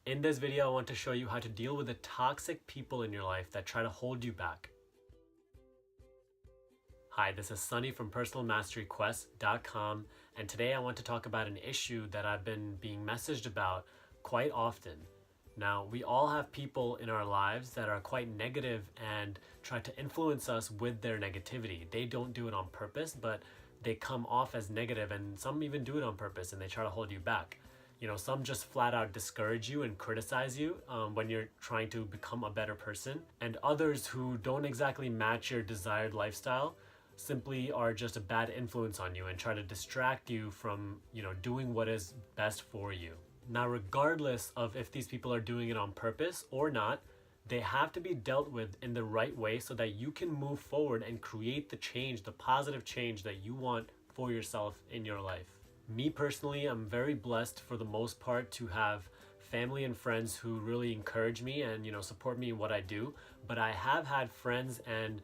In this video, I want to show you how to deal with the toxic people in your life that try to hold you back. Hi, this is Sunny from personalmasteryquest.com, and today I want to talk about an issue that I've been being messaged about quite often. Now, we all have people in our lives that are quite negative and try to influence us with their negativity. They don't do it on purpose, but they come off as negative, and some even do it on purpose and they try to hold you back. Some just flat out discourage you and criticize you when you're trying to become a better person. And others who don't exactly match your desired lifestyle simply are just a bad influence on you and try to distract you from, doing what is best for you. Now, regardless of if these people are doing it on purpose or not, they have to be dealt with in the right way so that you can move forward and create the change, the positive change that you want for yourself in your life. Me personally, I'm very blessed for the most part to have family and friends who really encourage me and, support me in what I do. But I have had friends and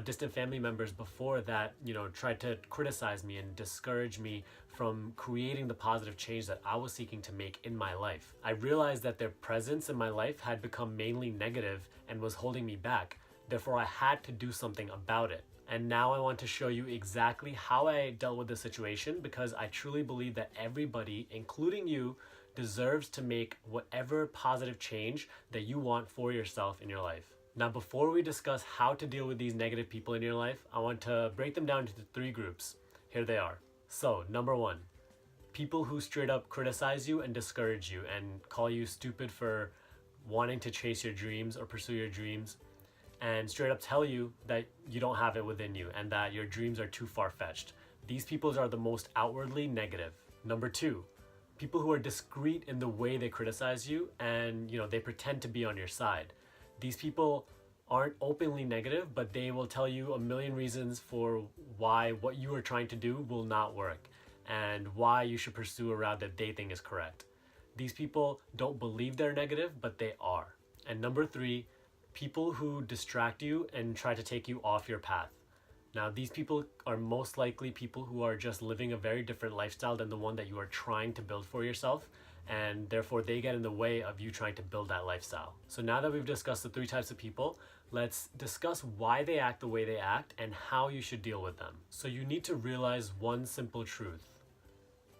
distant family members before that, tried to criticize me and discourage me from creating the positive change that I was seeking to make in my life. I realized that their presence in my life had become mainly negative and was holding me back. Therefore, I had to do something about it. And now I want to show you exactly how I dealt with the situation, because I truly believe that everybody, including you, deserves to make whatever positive change that you want for yourself in your life. Now, before we discuss how to deal with these negative people in your life, I want to break them down into 3 groups. Here they are. So, number 1, people who straight up criticize you and discourage you and call you stupid for wanting to chase your dreams or pursue your dreams, and straight up tell you that you don't have it within you and that your dreams are too far-fetched. These people are the most outwardly negative. Number 2, people who are discreet in the way they criticize you and they pretend to be on your side. These people aren't openly negative, but they will tell you a million reasons for why what you are trying to do will not work and why you should pursue a route that they think is correct. These people don't believe they're negative, but they are. And number 3, people who distract you and try to take you off your path. Now, these people are most likely people who are just living a very different lifestyle than the one that you are trying to build for yourself, and therefore they get in the way of you trying to build that lifestyle. So now that we've discussed the 3 types of people, let's discuss why they act the way they act and how you should deal with them. So you need to realize one simple truth.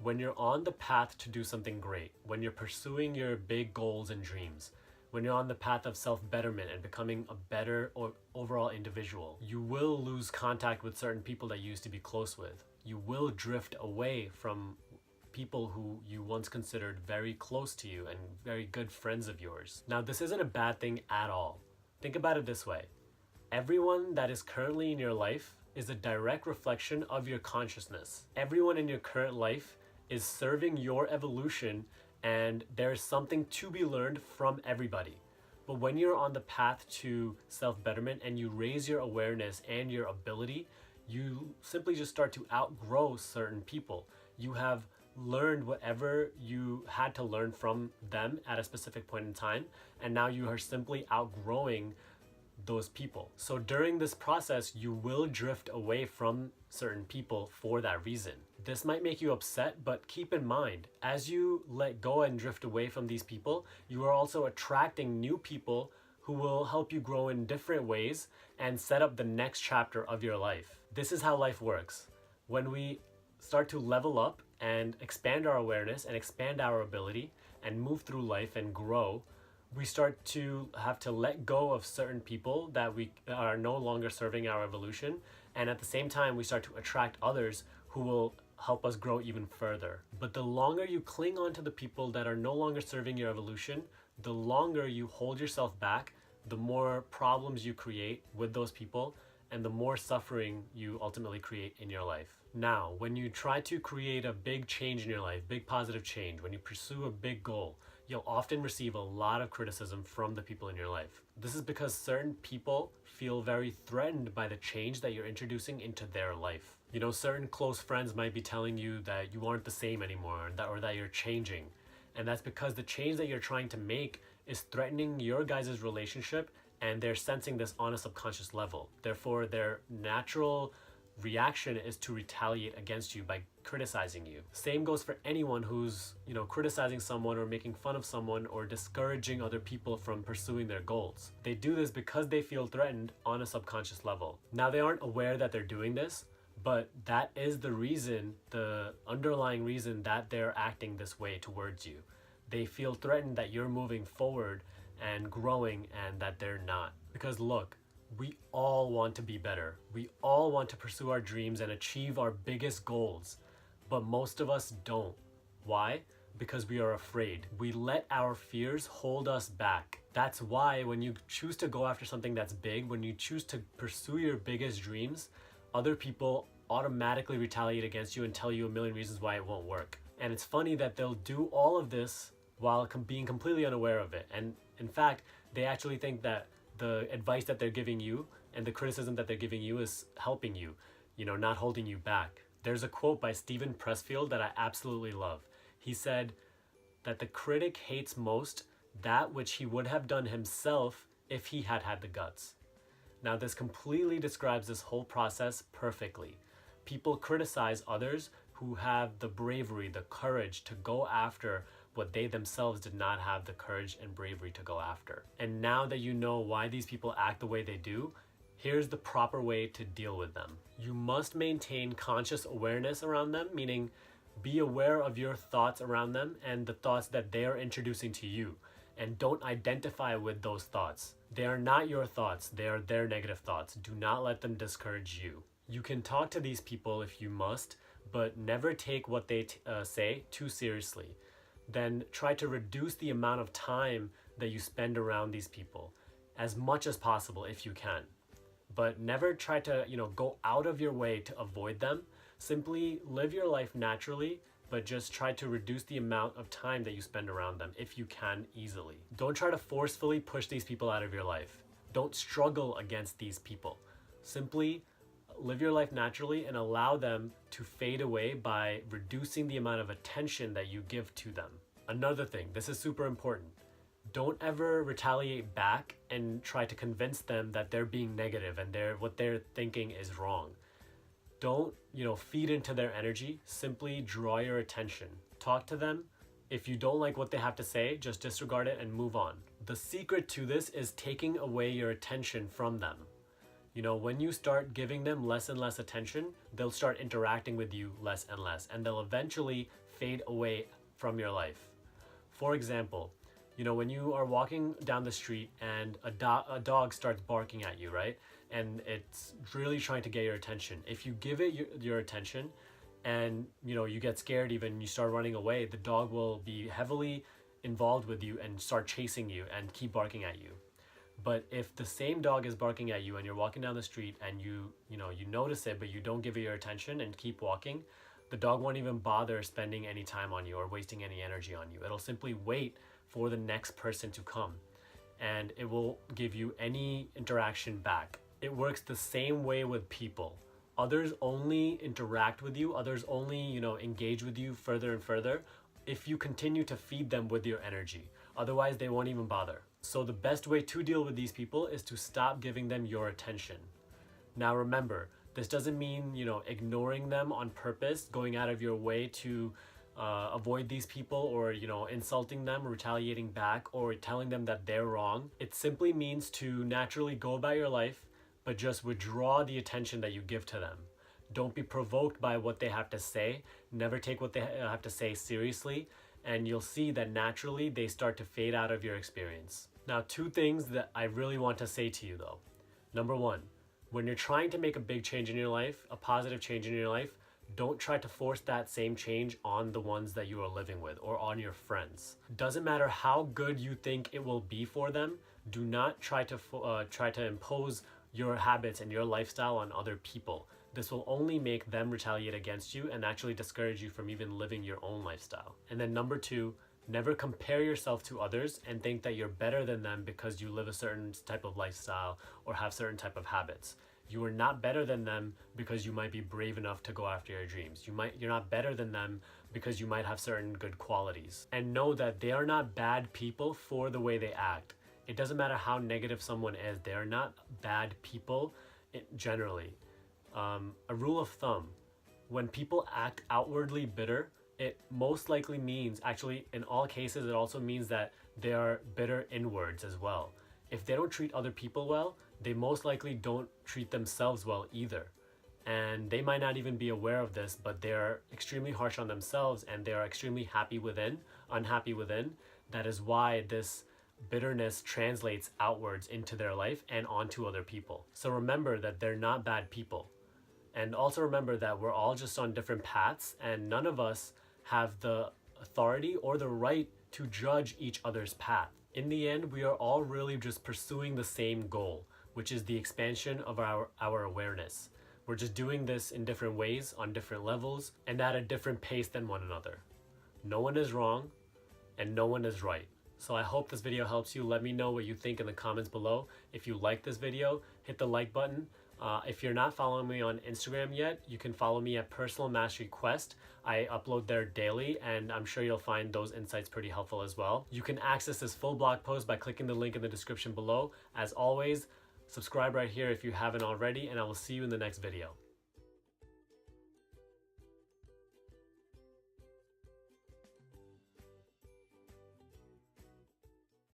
When you're on the path to do something great, when you're pursuing your big goals and dreams, when you're on the path of self-betterment and becoming a better or overall individual, you will lose contact with certain people that you used to be close with. You will drift away from people who you once considered very close to you and very good friends of yours. Now, this isn't a bad thing at all. Think about it this way. Everyone that is currently in your life is a direct reflection of your consciousness. Everyone in your current life is serving your evolution, and there is something to be learned from everybody. But when you're on the path to self-betterment and you raise your awareness and your ability, you simply just start to outgrow certain people. You have learned whatever you had to learn from them at a specific point in time, and now you are simply outgrowing those people. So during this process, you will drift away from certain people for that reason. This might make you upset, but keep in mind, as you let go and drift away from these people, you are also attracting new people who will help you grow in different ways and set up the next chapter of your life. This is how life works. When we start to level up and expand our awareness and expand our ability and move through life and grow, we start to have to let go of certain people that we are no longer serving our evolution. And at the same time, we start to attract others who will help us grow even further. But the longer you cling on to the people that are no longer serving your evolution, the longer you hold yourself back, the more problems you create with those people, and the more suffering you ultimately create in your life. Now, when you try to create a big change in your life, big positive change, when you pursue a big goal, you'll often receive a lot of criticism from the people in your life. This is because certain people feel very threatened by the change that you're introducing into their life. Certain close friends might be telling you that you aren't the same anymore, or that you're changing. And that's because the change that you're trying to make is threatening your guys' relationship, and they're sensing this on a subconscious level. Therefore, their natural reaction is to retaliate against you by criticizing you. Same goes for anyone who's, criticizing someone or making fun of someone or discouraging other people from pursuing their goals. They do this because they feel threatened on a subconscious level. Now, they aren't aware that they're doing this, but that is the reason, the underlying reason that they're acting this way towards you. They feel threatened that you're moving forward and growing and that they're not. Because look, we all want to be better. We all want to pursue our dreams and achieve our biggest goals, but most of us don't. Why? Because we are afraid. We let our fears hold us back. That's why when you choose to go after something that's big, when you choose to pursue your biggest dreams, other people automatically retaliate against you and tell you a million reasons why it won't work. And it's funny that they'll do all of this while being completely unaware of it. And in fact, they actually think that the advice that they're giving you and the criticism that they're giving you is helping you, not holding you back. There's a quote by Steven Pressfield that I absolutely love. He said that the critic hates most that which he would have done himself if he had had the guts. Now, this completely describes this whole process perfectly. People criticize others who have the bravery, the courage to go after what they themselves did not have the courage and bravery to go after. And now that you know why these people act the way they do, here's the proper way to deal with them. You must maintain conscious awareness around them, meaning be aware of your thoughts around them and the thoughts that they are introducing to you. And don't identify with those thoughts. They are not your thoughts, they are their negative thoughts. Do not let them discourage you. You can talk to these people if you must, but never take what they say too seriously. Then try to reduce the amount of time that you spend around these people as much as possible if you can. But never try to, go out of your way to avoid them. Simply live your life naturally, but just try to reduce the amount of time that you spend around them if you can easily. Don't try to forcefully push these people out of your life. Don't struggle against these people. Simply live your life naturally and allow them to fade away by reducing the amount of attention that you give to them. Another thing, this is super important. Don't ever retaliate back and try to convince them that they're being negative and what they're thinking is wrong. Don't, feed into their energy. Simply draw your attention. Talk to them. If you don't like what they have to say, just disregard it and move on. The secret to this is taking away your attention from them. When you start giving them less and less attention, they'll start interacting with you less and less, and they'll eventually fade away from your life. For example, when you are walking down the street and a dog starts barking at you, right? And it's really trying to get your attention. If you give it your attention and, you get scared even, you start running away, the dog will be heavily involved with you and start chasing you and keep barking at you. But if the same dog is barking at you and you're walking down the street and you notice it, but you don't give it your attention and keep walking, the dog won't even bother spending any time on you or wasting any energy on you. It'll simply wait for the next person to come, and it will give you any interaction back. It works the same way with people. Others only interact with you, others only, engage with you further and further if you continue to feed them with your energy. Otherwise, they won't even bother. So the best way to deal with these people is to stop giving them your attention. Now remember, this doesn't mean, ignoring them on purpose, going out of your way to avoid these people or, insulting them, retaliating back, or telling them that they're wrong. It simply means to naturally go about your life, but just withdraw the attention that you give to them. Don't be provoked by what they have to say. Never take what they have to say seriously, and you'll see that naturally they start to fade out of your experience. Now, 2 things that I really want to say to you though. Number 1, when you're trying to make a big change in your life, a positive change in your life, don't try to force that same change on the ones that you are living with or on your friends. Doesn't matter how good you think it will be for them, do not try to impose your habits and your lifestyle on other people. This will only make them retaliate against you and actually discourage you from even living your own lifestyle. And then number 2, never compare yourself to others and think that you're better than them because you live a certain type of lifestyle or have certain type of habits. You are not better than them because you might be brave enough to go after your dreams. You're not better than them because you might have certain good qualities. And know that they are not bad people for the way they act. It doesn't matter how negative someone is, they are not bad people generally. A rule of thumb: when people act outwardly bitter, it most likely means, actually in all cases, it also means that they are bitter inwards as well. If they don't treat other people well, they most likely don't treat themselves well either. And they might not even be aware of this, but they're extremely harsh on themselves and they're extremely unhappy within. That is why this bitterness translates outwards into their life and onto other people. So remember that they're not bad people. And also remember that we're all just on different paths and none of us have the authority or the right to judge each other's path. In the end, we are all really just pursuing the same goal, which is the expansion of our awareness. We're just doing this in different ways, on different levels, and at a different pace than one another. No one is wrong, and no one is right. So I hope this video helps you. Let me know what you think in the comments below. If you like this video, hit the like button. If you're not following me on Instagram yet, you can follow me at Personal Mastery Quest. I upload there daily, and I'm sure you'll find those insights pretty helpful as well. You can access this full blog post by clicking the link in the description below. As always, subscribe right here if you haven't already, and I will see you in the next video.